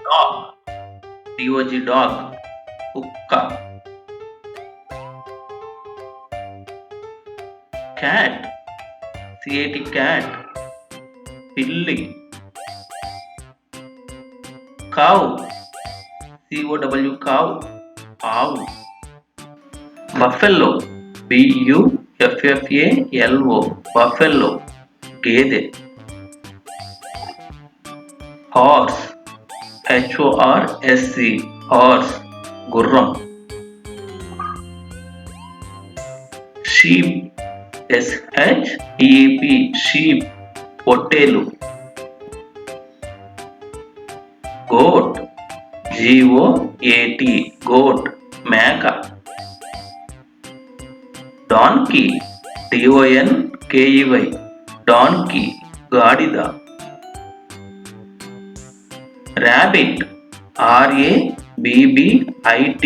Dog. D-O-G dog. కుక్క. Cat. C-A-T cat. పిల్లి. Cow. C-O-W cow. ఆవు. Buffalo. B-U-F-F-A-L-O buffalo. గేదె. Horse. H-O-R-S-E horse. గుర్రం. Sheep. S-H-E-E-P sheep. పొట్టేలు. Goat. G-O-A-T goat. మేక. Donkey. D-O-N-K-E-Y donkey. గాడిద. Rabbit. R-A-B-B-I-T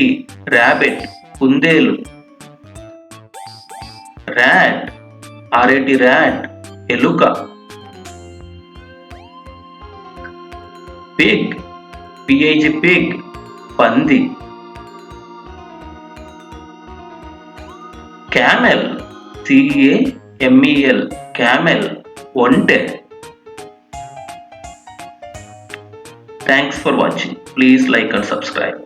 rabbit. కుందేలు. Rat. R-A-T rat. ఎలుక. Pig. P-I-G pig. పంది. Camel. C-A-M-E-L camel. ఒంటె. Thanks for watching. Please like and subscribe.